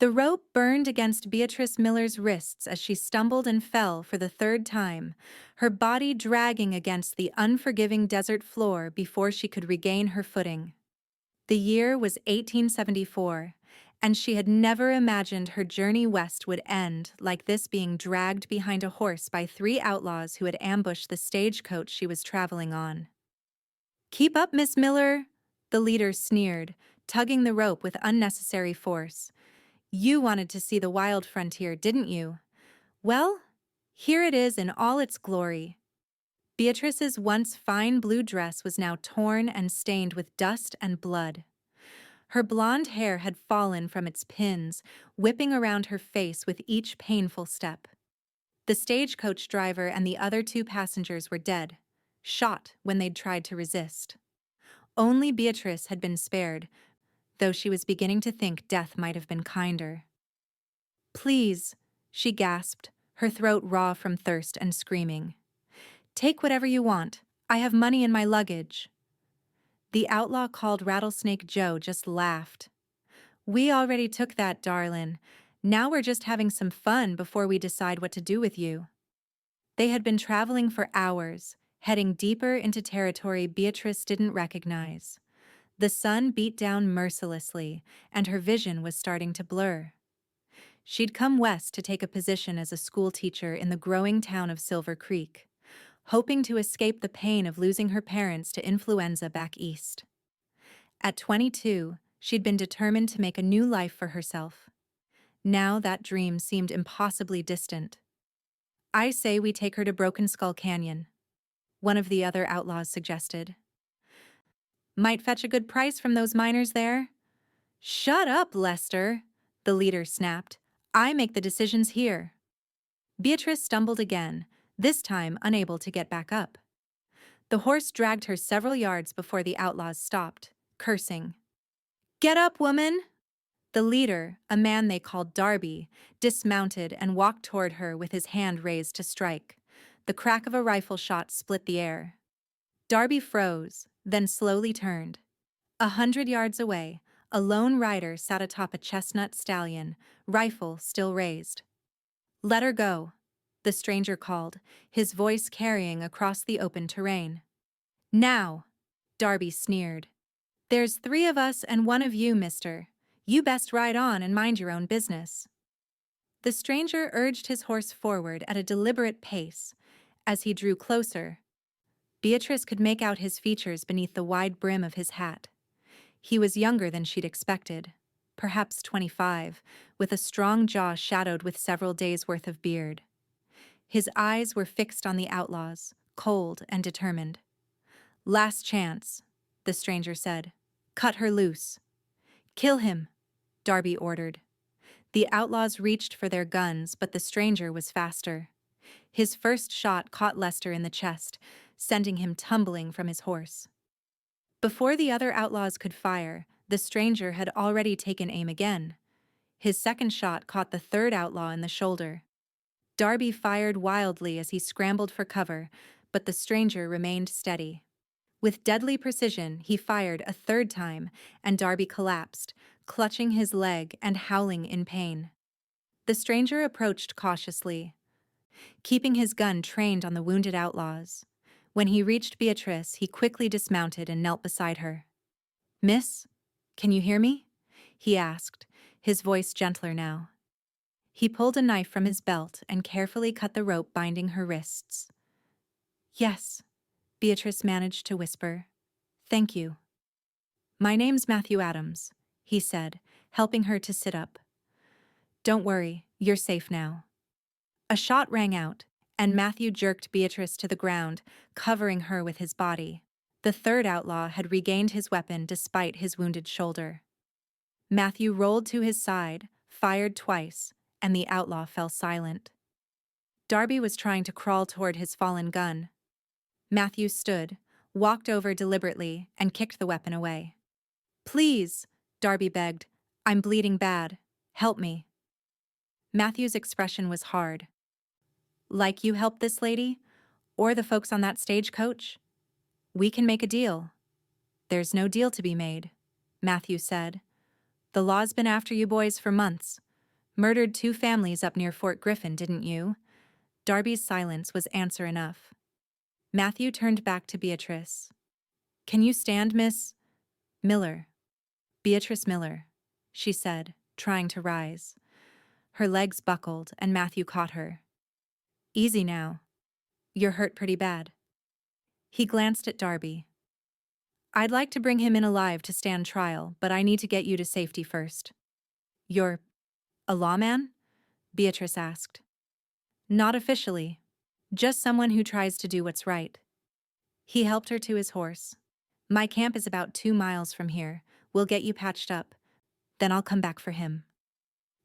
The rope burned against Beatrice Miller's wrists as she stumbled and fell for the third time, her body dragging against the unforgiving desert floor before she could regain her footing. The year was 1874, and she had never imagined her journey west would end like this, being dragged behind a horse by three outlaws who had ambushed the stagecoach she was traveling on. "Keep up, Miss Miller," the leader sneered, tugging the rope with unnecessary force. "You wanted to see the wild frontier, didn't you? Well, here it is in all its glory." Beatrice's once fine blue dress was now torn and stained with dust and blood. Her blonde hair had fallen from its pins, whipping around her face with each painful step. The stagecoach driver and the other two passengers were dead, shot when they'd tried to resist. Only Beatrice had been spared, though she was beginning to think death might have been kinder. "Please," she gasped, her throat raw from thirst and screaming. "Take whatever you want. I have money in my luggage." The outlaw called Rattlesnake Joe just laughed. "We already took that, darlin'. Now we're just having some fun before we decide what to do with you." They had been traveling for hours, heading deeper into territory Beatrice didn't recognize. The sun beat down mercilessly, and her vision was starting to blur. She'd come west to take a position as a school teacher in the growing town of Silver Creek, hoping to escape the pain of losing her parents to influenza back east. At 22, she'd been determined to make a new life for herself. Now that dream seemed impossibly distant. "I say we take her to Broken Skull Canyon," one of the other outlaws suggested. "Might fetch a good price from those miners there." "Shut up, Lester," the leader snapped. "I make the decisions here." Beatrice stumbled again, this time unable to get back up. The horse dragged her several yards before the outlaws stopped, cursing. "Get up, woman!" The leader, a man they called Darby, dismounted and walked toward her with his hand raised to strike. The crack of a rifle shot split the air. Darby froze, then slowly turned. 100 yards away, a lone rider sat atop a chestnut stallion, rifle still raised. "Let her go," the stranger called, his voice carrying across the open terrain. "Now," Darby sneered. "There's 3 of us and 1 of you, mister. You best ride on and mind your own business." The stranger urged his horse forward at a deliberate pace. As he drew closer, Beatrice could make out his features beneath the wide brim of his hat. He was younger than she'd expected, perhaps 25, with a strong jaw shadowed with several days' worth of beard. His eyes were fixed on the outlaws, cold and determined. "Last chance," the stranger said. "Cut her loose." "Kill him," Darby ordered. The outlaws reached for their guns, but the stranger was faster. His first shot caught Lester in the chest, sending him tumbling from his horse. Before the other outlaws could fire, the stranger had already taken aim again. His second shot caught the third outlaw in the shoulder. Darby fired wildly as he scrambled for cover, but the stranger remained steady. With deadly precision, he fired a third time, and Darby collapsed, clutching his leg and howling in pain. The stranger approached cautiously, keeping his gun trained on the wounded outlaws. When he reached Beatrice, he quickly dismounted and knelt beside her. "Miss, can you hear me?" he asked, his voice gentler now. He pulled a knife from his belt and carefully cut the rope binding her wrists. "Yes," Beatrice managed to whisper. "Thank you." "My name's Matthew Adams," he said, helping her to sit up. "Don't worry, you're safe now." A shot rang out, and Matthew jerked Beatrice to the ground, covering her with his body. The third outlaw had regained his weapon despite his wounded shoulder. Matthew rolled to his side, fired twice, and the outlaw fell silent. Darby was trying to crawl toward his fallen gun. Matthew stood, walked over deliberately, and kicked the weapon away. "Please," Darby begged. "I'm bleeding bad. Help me." Matthew's expression was hard. "Like you helped this lady? Or the folks on that stagecoach? We can make a deal." "There's no deal to be made," Matthew said. "The law's been after you boys for months. Murdered 2 families up near Fort Griffin, didn't you? Darby's silence was answer enough. Matthew turned back to Beatrice. Can you stand, Miss Miller? Beatrice Miller, she said, trying to rise. Her legs buckled and Matthew caught her. Easy now. You're hurt pretty bad. He glanced at Darby. I'd like to bring him in alive to stand trial, but I need to get you to safety first. You're a lawman? Beatrice asked. Not officially. Just someone who tries to do what's right. He helped her to his horse. My camp is about 2 miles from here. We'll get you patched up. Then I'll come back for him.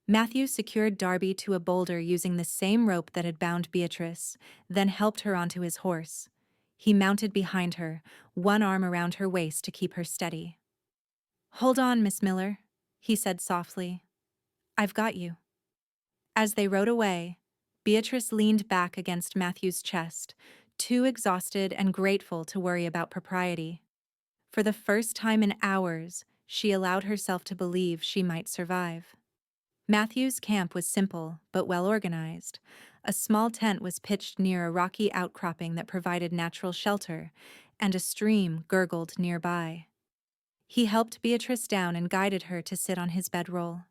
Matthew secured Darby to a boulder using the same rope that had bound Beatrice, then helped her onto his horse. He mounted behind her, one arm around her waist to keep her steady. Hold on, Miss Miller, he said softly. I've got you. As they rode away, Beatrice leaned back against Matthew's chest, too exhausted and grateful to worry about propriety. For the first time in hours, she allowed herself to believe she might survive. Matthew's camp was simple but well organized. A small tent was pitched near a rocky outcropping that provided natural shelter, and a stream gurgled nearby. He helped Beatrice down and guided her to sit on his bedroll.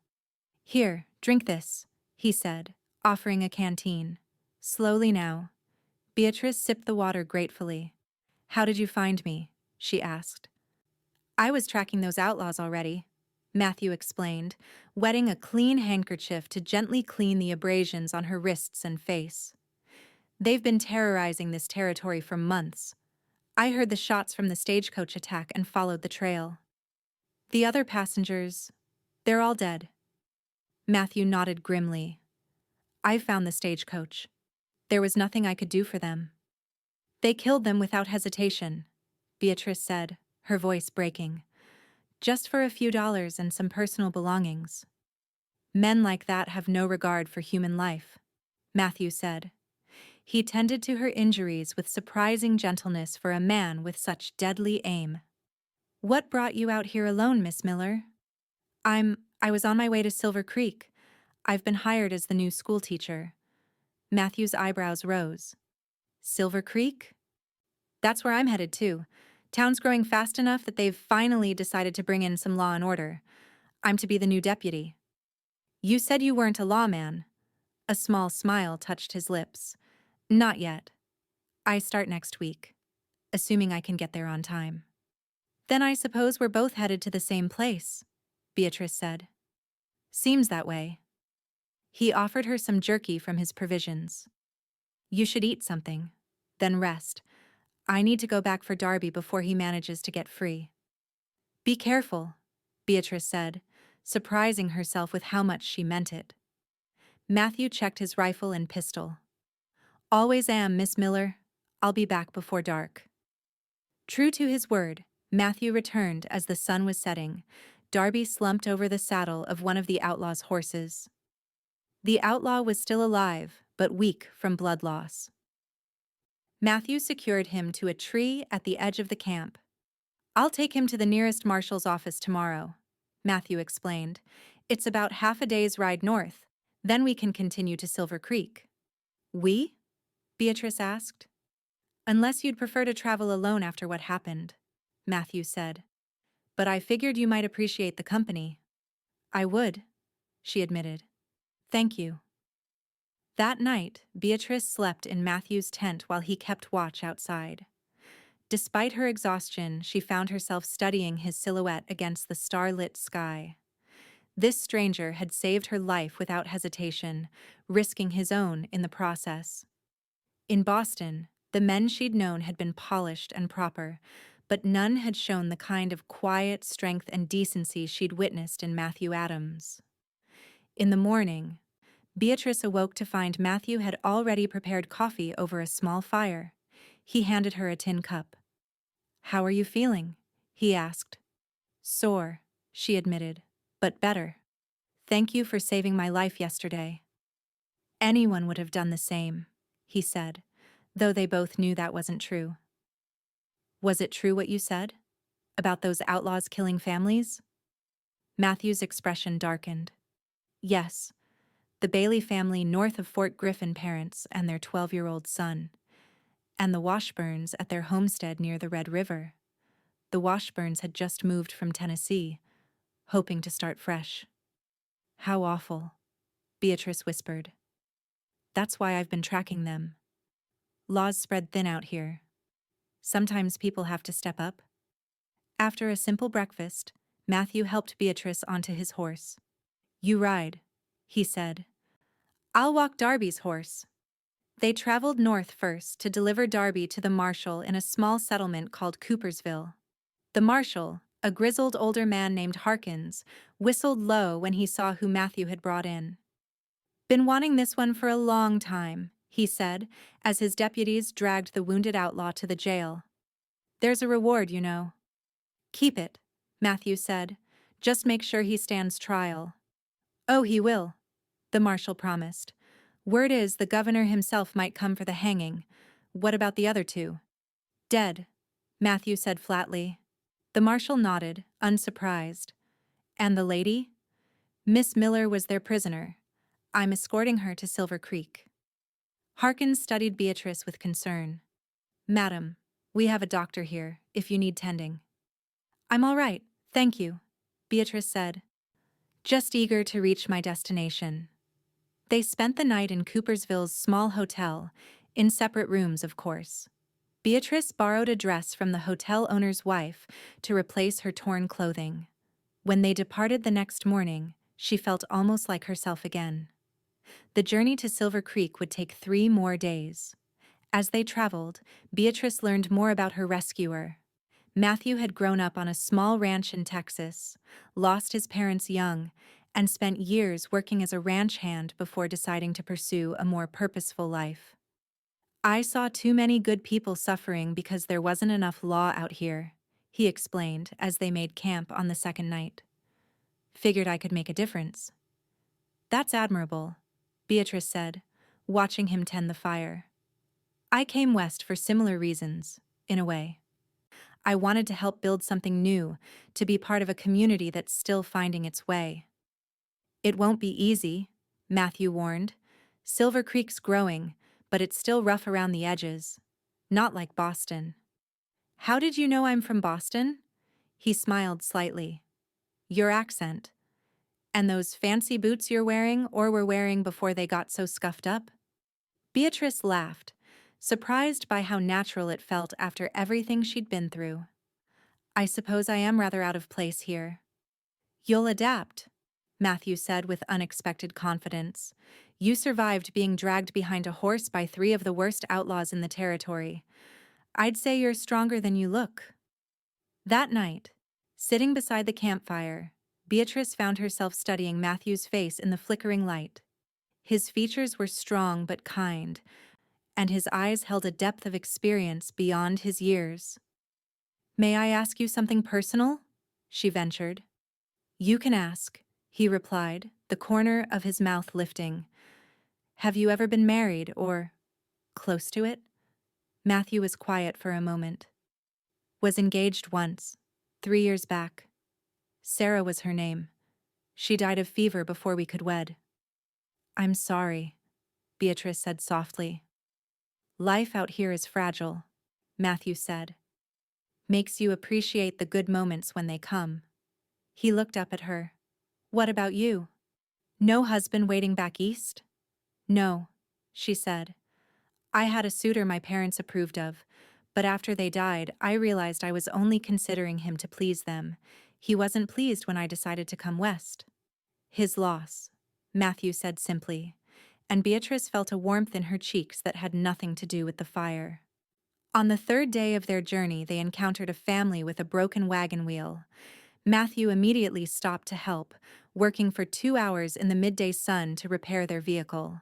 Here, drink this, he said, offering a canteen. Slowly now. Beatrice sipped the water gratefully. How did you find me? She asked. I was tracking those outlaws already, Matthew explained, wetting a clean handkerchief to gently clean the abrasions on her wrists and face. They've been terrorizing this territory for months. I heard the shots from the stagecoach attack and followed the trail. The other passengers, they're all dead. Matthew nodded grimly. I found the stagecoach. There was nothing I could do for them. They killed them without hesitation, Beatrice said, her voice breaking. Just for a few dollars and some personal belongings. Men like that have no regard for human life, Matthew said. He tended to her injuries with surprising gentleness for a man with such deadly aim. What brought you out here alone, Miss Miller? I was on my way to Silver Creek. I've been hired as the new school teacher. Matthew's eyebrows rose. Silver Creek? That's where I'm headed too. Town's growing fast enough that they've finally decided to bring in some law and order. I'm to be the new deputy. You said you weren't a lawman. A small smile touched his lips. Not yet. I start next week, assuming I can get there on time. Then I suppose we're both headed to the same place, Beatrice said. Seems that way. He offered her some jerky from his provisions. You should eat something, then rest. I need to go back for Darby before he manages to get free. Be careful, Beatrice said, surprising herself with how much she meant it. Matthew checked his rifle and pistol. Always am, Miss Miller. I'll be back before dark. True to his word, Matthew returned as the sun was setting. Darby slumped over the saddle of one of the outlaw's horses. The outlaw was still alive, but weak from blood loss. Matthew secured him to a tree at the edge of the camp. I'll take him to the nearest marshal's office tomorrow, Matthew explained. It's about half a day's ride north. Then we can continue to Silver Creek. We? Beatrice asked. Unless you'd prefer to travel alone after what happened, Matthew said. But I figured you might appreciate the company. I would, she admitted. Thank you. That night, Beatrice slept in Matthew's tent while he kept watch outside. Despite her exhaustion, she found herself studying his silhouette against the star-lit sky. This stranger had saved her life without hesitation, risking his own in the process. In Boston, the men she'd known had been polished and proper, but none had shown the kind of quiet strength and decency she'd witnessed in Matthew Adams. In the morning, Beatrice awoke to find Matthew had already prepared coffee over a small fire. He handed her a tin cup. How are you feeling? He asked. Sore, she admitted, but better. Thank you for saving my life yesterday. Anyone would have done the same, he said, though they both knew that wasn't true. Was it true what you said? About those outlaws killing families? Matthew's expression darkened. Yes. the Bailey family north of Fort Griffin parents and their 12-year-old son, and the Washburns at their homestead near the Red River. The Washburns had just moved from Tennessee, hoping to start fresh. How awful, Beatrice whispered. That's why I've been tracking them. Laws spread thin out here. Sometimes people have to step up. After a simple breakfast, Matthew helped Beatrice onto his horse. You ride, he said. I'll walk Darby's horse. They traveled north first to deliver Darby to the marshal in a small settlement called Coopersville. The marshal, a grizzled older man named Harkins, whistled low when he saw who Matthew had brought in. Been wanting this one for a long time, he said, as his deputies dragged the wounded outlaw to the jail. There's a reward, you know. Keep it, Matthew said. Just make sure he stands trial. Oh, he will, the marshal promised. Word is the governor himself might come for the hanging. What about the other two? Dead, Matthew said flatly. The marshal nodded, unsurprised. And the lady? Miss Miller was their prisoner. I'm escorting her to Silver Creek. Harkins studied Beatrice with concern. Madam, we have a doctor here, if you need tending. I'm all right, thank you, Beatrice said. Just eager to reach my destination. They spent the night in Coopersville's small hotel, in separate rooms, of course. Beatrice borrowed a dress from the hotel owner's wife to replace her torn clothing. When they departed the next morning, she felt almost like herself again. The journey to Silver Creek would take 3 more days. As they traveled, Beatrice learned more about her rescuer. Matthew had grown up on a small ranch in Texas, lost his parents young, and spent years working as a ranch hand before deciding to pursue a more purposeful life. I saw too many good people suffering because there wasn't enough law out here, he explained as they made camp on the second night. Figured I could make a difference. That's admirable, Beatrice said, watching him tend the fire. I came west for similar reasons, in a way. I wanted to help build something new, to be part of a community that's still finding its way. It won't be easy, Matthew warned. Silver Creek's growing, but it's still rough around the edges. Not like Boston. How did you know I'm from Boston? He smiled slightly. Your accent. And those fancy boots you're wearing or were wearing before they got so scuffed up? Beatrice laughed, surprised by how natural it felt after everything she'd been through. I suppose I am rather out of place here. You'll adapt, Matthew said with unexpected confidence. You survived being dragged behind a horse by 3 of the worst outlaws in the territory. I'd say you're stronger than you look. That night, sitting beside the campfire, Beatrice found herself studying Matthew's face in the flickering light. His features were strong but kind, and his eyes held a depth of experience beyond his years. May I ask you something personal? She ventured. You can ask, he replied, the corner of his mouth lifting. Have you ever been married or close to it? Matthew was quiet for a moment. Was engaged once, 3 years back. Sarah was her name. She died of fever before we could wed. I'm sorry, Beatrice said softly. Life out here is fragile, Matthew said. Makes you appreciate the good moments when they come. He looked up at her. What about you? No husband waiting back east? No, she said. I had a suitor my parents approved of, but after they died, I realized I was only considering him to please them. He wasn't pleased when I decided to come west. His loss, Matthew said simply, and Beatrice felt a warmth in her cheeks that had nothing to do with the fire. On the 3rd day of their journey, they encountered a family with a broken wagon wheel. Matthew immediately stopped to help, working for 2 hours in the midday sun to repair their vehicle.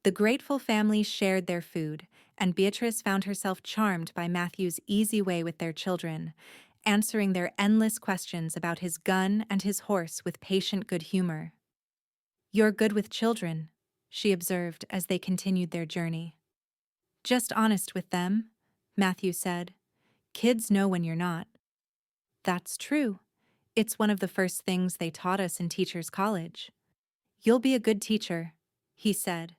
The grateful family shared their food, and Beatrice found herself charmed by Matthew's easy way with their children, answering their endless questions about his gun and his horse with patient good humor. You're good with children, she observed as they continued their journey. Just honest with them, Matthew said. Kids know when you're not. That's true. It's one of the first things they taught us in Teachers' College. You'll be a good teacher, he said,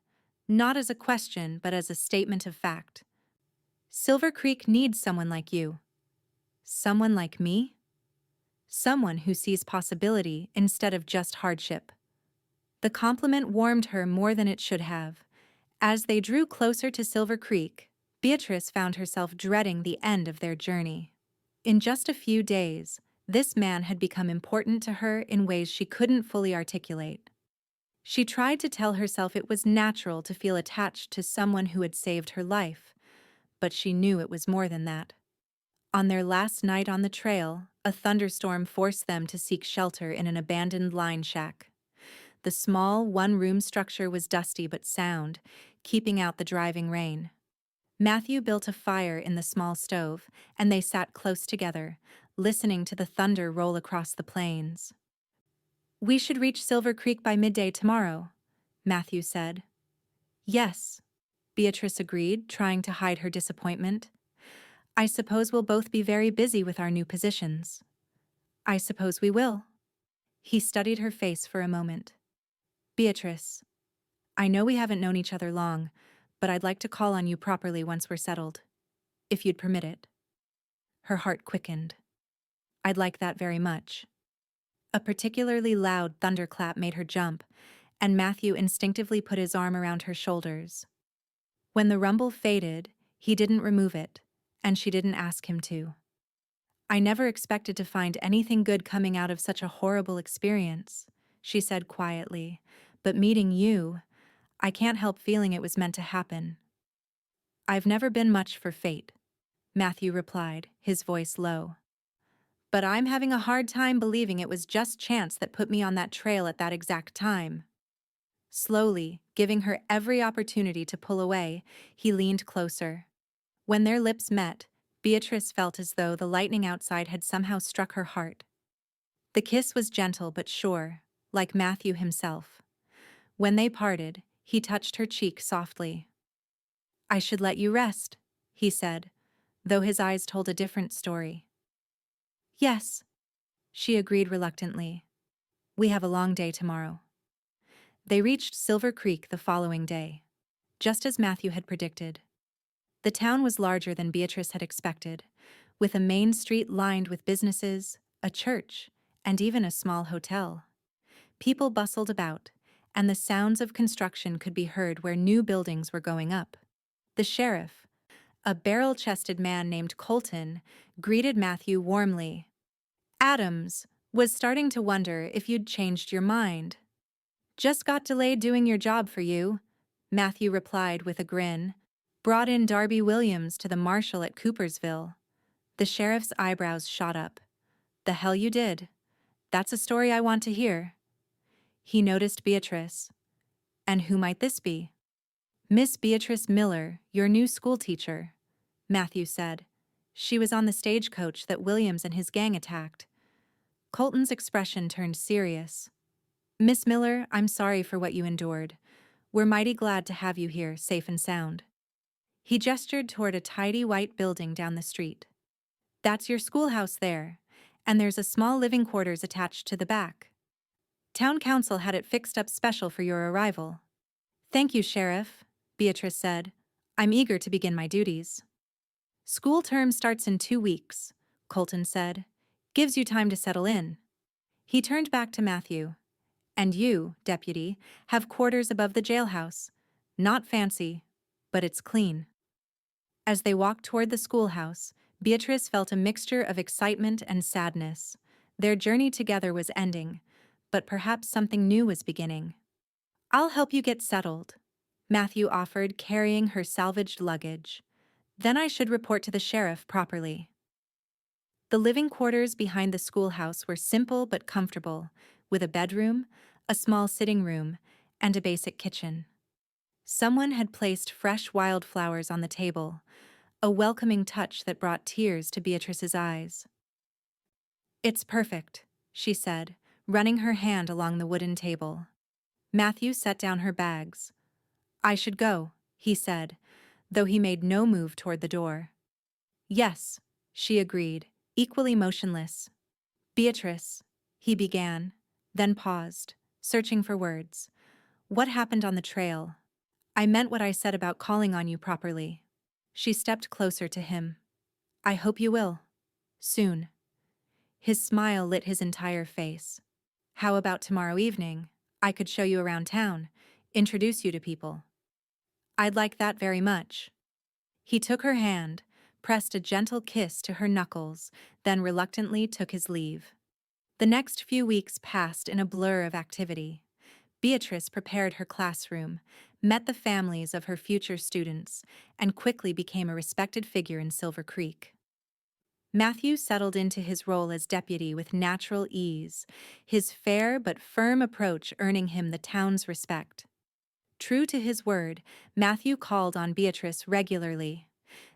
not as a question but as a statement of fact. Silver Creek needs someone like you. Someone like me? Someone who sees possibility instead of just hardship. The compliment warmed her more than it should have. As they drew closer to Silver Creek, Beatrice found herself dreading the end of their journey. In just a few days, this man had become important to her in ways she couldn't fully articulate. She tried to tell herself it was natural to feel attached to someone who had saved her life, but she knew it was more than that. On their last night on the trail, a thunderstorm forced them to seek shelter in an abandoned line shack. The small, one-room structure was dusty but sound, keeping out the driving rain. Matthew built a fire in the small stove, and they sat close together, listening to the thunder roll across the plains. "We should reach Silver Creek by midday tomorrow," Matthew said. "Yes," Beatrice agreed, trying to hide her disappointment. "I suppose we'll both be very busy with our new positions." "I suppose we will." He studied her face for a moment. "Beatrice, I know we haven't known each other long, but I'd like to call on you properly once we're settled. If you'd permit it." Her heart quickened. "I'd like that very much." A particularly loud thunderclap made her jump, and Matthew instinctively put his arm around her shoulders. When the rumble faded, he didn't remove it, and she didn't ask him to. "I never expected to find anything good coming out of such a horrible experience," she said quietly, "but meeting you, I can't help feeling it was meant to happen." "I've never been much for fate," Matthew replied, his voice low. "But I'm having a hard time believing it was just chance that put me on that trail at that exact time." Slowly, giving her every opportunity to pull away, he leaned closer. When their lips met, Beatrice felt as though the lightning outside had somehow struck her heart. The kiss was gentle but sure, like Matthew himself. When they parted, he touched her cheek softly. "I should let you rest," he said, though his eyes told a different story. "Yes," she agreed reluctantly. "We have a long day tomorrow." They reached Silver Creek the following day, just as Matthew had predicted. The town was larger than Beatrice had expected, with a main street lined with businesses, a church, and even a small hotel. People bustled about, and the sounds of construction could be heard where new buildings were going up. The sheriff, a barrel-chested man named Colton, greeted Matthew warmly. "Adams, was starting to wonder if you'd changed your mind." "Just got delayed doing your job for you," Matthew replied with a grin. "Brought in Darby Williams to the marshal at Coopersville." The sheriff's eyebrows shot up. "The hell you did. That's a story I want to hear." He noticed Beatrice. "And who might this be?" "Miss Beatrice Miller, your new school teacher," Matthew said. "She was on the stagecoach that Williams and his gang attacked." Colton's expression turned serious. "Miss Miller, I'm sorry for what you endured. We're mighty glad to have you here, safe and sound." He gestured toward a tidy white building down the street. "That's your schoolhouse there, and there's a small living quarters attached to the back. Town council had it fixed up special for your arrival." "Thank you, Sheriff," Beatrice said. "I'm eager to begin my duties." "School term starts in 2 weeks," Colton said. "Gives you time to settle in." He turned back to Matthew. "And you, deputy, have quarters above the jailhouse. Not fancy, but it's clean." As they walked toward the schoolhouse, Beatrice felt a mixture of excitement and sadness. Their journey together was ending, but perhaps something new was beginning. "I'll help you get settled," Matthew offered, carrying her salvaged luggage. "Then I should report to the sheriff properly." The living quarters behind the schoolhouse were simple but comfortable, with a bedroom, a small sitting room, and a basic kitchen. Someone had placed fresh wildflowers on the table, a welcoming touch that brought tears to Beatrice's eyes. "It's perfect," she said, running her hand along the wooden table. Matthew set down her bags. "I should go," he said, though he made no move toward the door. "Yes," she agreed, equally motionless. "Beatrice," he began, then paused, searching for words. What happened on the trail? I meant what I said about calling on you properly. She stepped closer to him. I hope you will. Soon. His smile lit his entire face. How about tomorrow evening? I could show you around town, introduce you to people. I'd like that very much. He took her hand, pressed a gentle kiss to her knuckles, then reluctantly took his leave. The next few weeks passed in a blur of activity. Beatrice prepared her classroom, met the families of her future students, and quickly became a respected figure in Silver Creek. Matthew settled into his role as deputy with natural ease, his fair but firm approach earning him the town's respect. True to his word, Matthew called on Beatrice regularly.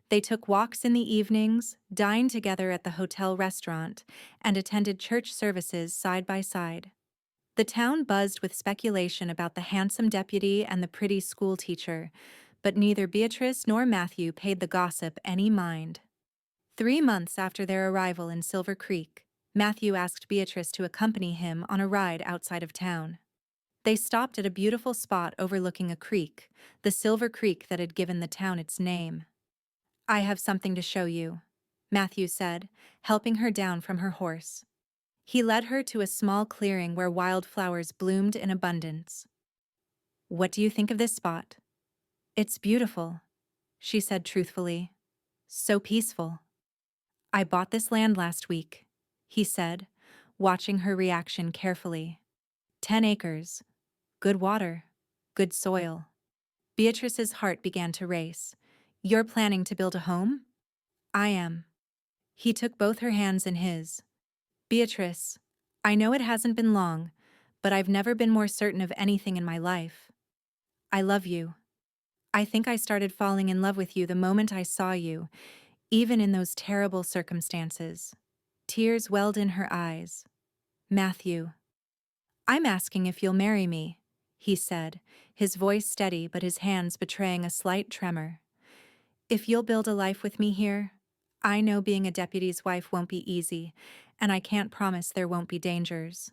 They took walks in the evenings, dined together at the hotel restaurant, and attended church services side by side. The town buzzed with speculation about the handsome deputy and the pretty school teacher, but neither Beatrice nor Matthew paid the gossip any mind. 3 months after their arrival in Silver Creek, Matthew asked Beatrice to accompany him on a ride outside of town. They stopped at a beautiful spot overlooking a creek, the Silver Creek that had given the town its name. I have something to show you, Matthew said, helping her down from her horse. He led her to a small clearing where wildflowers bloomed in abundance. What do you think of this spot? It's beautiful, she said truthfully. So peaceful. I bought this land last week, he said, watching her reaction carefully. 10 acres. Good water. Good soil. Beatrice's heart began to race. You're planning to build a home? I am. He took both her hands in his. Beatrice, I know it hasn't been long, but I've never been more certain of anything in my life. I love you. I think I started falling in love with you the moment I saw you, even in those terrible circumstances. Tears welled in her eyes. Matthew. I'm asking if you'll marry me, he said, his voice steady but his hands betraying a slight tremor. If you'll build a life with me here, I know being a deputy's wife won't be easy, and I can't promise there won't be dangers.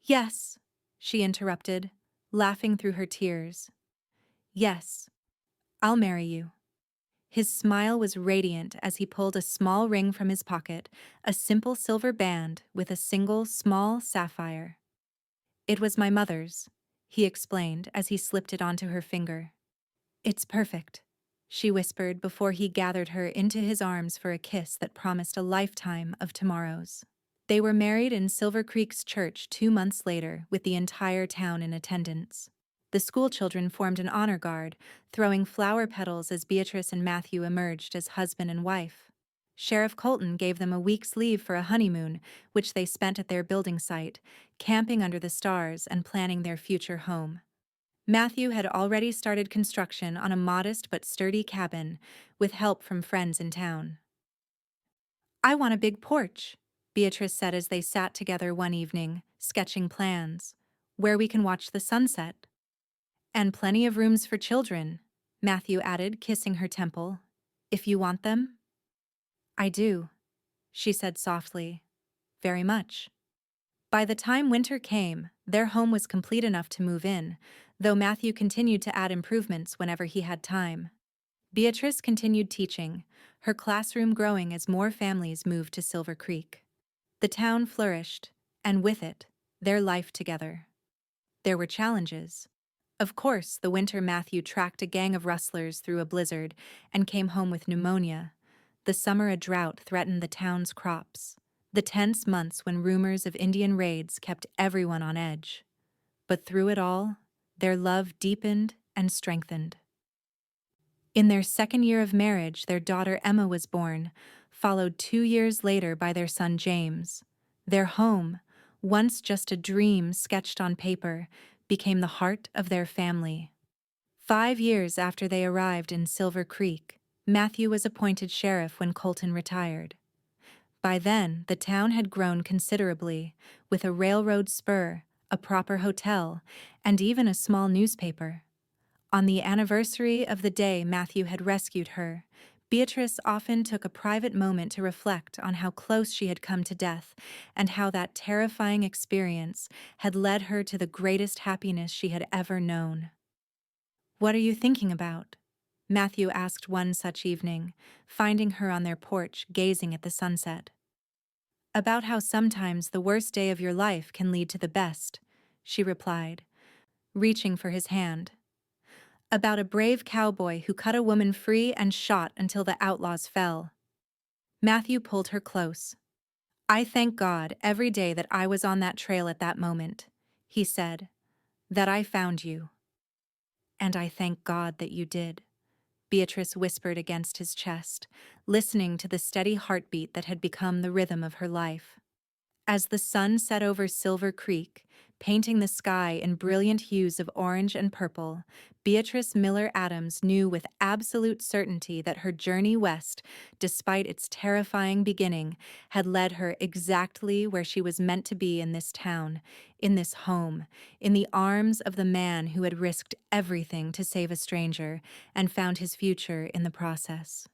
Yes, she interrupted, laughing through her tears. Yes, I'll marry you. His smile was radiant as he pulled a small ring from his pocket, a simple silver band with a single small sapphire. It was my mother's, he explained as he slipped it onto her finger. It's perfect, she whispered before he gathered her into his arms for a kiss that promised a lifetime of tomorrows. They were married in Silver Creek's church 2 months later with the entire town in attendance. The schoolchildren formed an honor guard, throwing flower petals as Beatrice and Matthew emerged as husband and wife. Sheriff Colton gave them a week's leave for a honeymoon, which they spent at their building site, camping under the stars and planning their future home. Matthew had already started construction on a modest but sturdy cabin, with help from friends in town. I want a big porch, Beatrice said as they sat together one evening, sketching plans, where we can watch the sunset. And plenty of rooms for children, Matthew added, kissing her temple. If you want them? I do, she said softly. Very much. By the time winter came, their home was complete enough to move in, though Matthew continued to add improvements whenever he had time. Beatrice continued teaching, her classroom growing as more families moved to Silver Creek. The town flourished, and with it, their life together. There were challenges. Of course, the winter Matthew tracked a gang of rustlers through a blizzard and came home with pneumonia. The summer a drought threatened the town's crops. The tense months when rumors of Indian raids kept everyone on edge. But through it all, their love deepened and strengthened. In their second year of marriage, their daughter Emma was born, followed 2 years later by their son James. Their home, once just a dream sketched on paper, became the heart of their family. 5 years after they arrived in Silver Creek, Matthew was appointed sheriff when Colton retired. By then, the town had grown considerably, with a railroad spur, a proper hotel, and even a small newspaper. On the anniversary of the day Matthew had rescued her, Beatrice often took a private moment to reflect on how close she had come to death and how that terrifying experience had led her to the greatest happiness she had ever known. "What are you thinking about?" Matthew asked one such evening, finding her on their porch gazing at the sunset. "About how sometimes the worst day of your life can lead to the best," she replied, reaching for his hand. "About a brave cowboy who cut a woman free and shot until the outlaws fell." Matthew pulled her close. "I thank God every day that I was on that trail at that moment," he said, "that I found you." "And I thank God that you did," Beatrice whispered against his chest, listening to the steady heartbeat that had become the rhythm of her life. As the sun set over Silver Creek, painting the sky in brilliant hues of orange and purple, Beatrice Miller Adams knew with absolute certainty that her journey west, despite its terrifying beginning, had led her exactly where she was meant to be in this town, in this home, in the arms of the man who had risked everything to save a stranger and found his future in the process.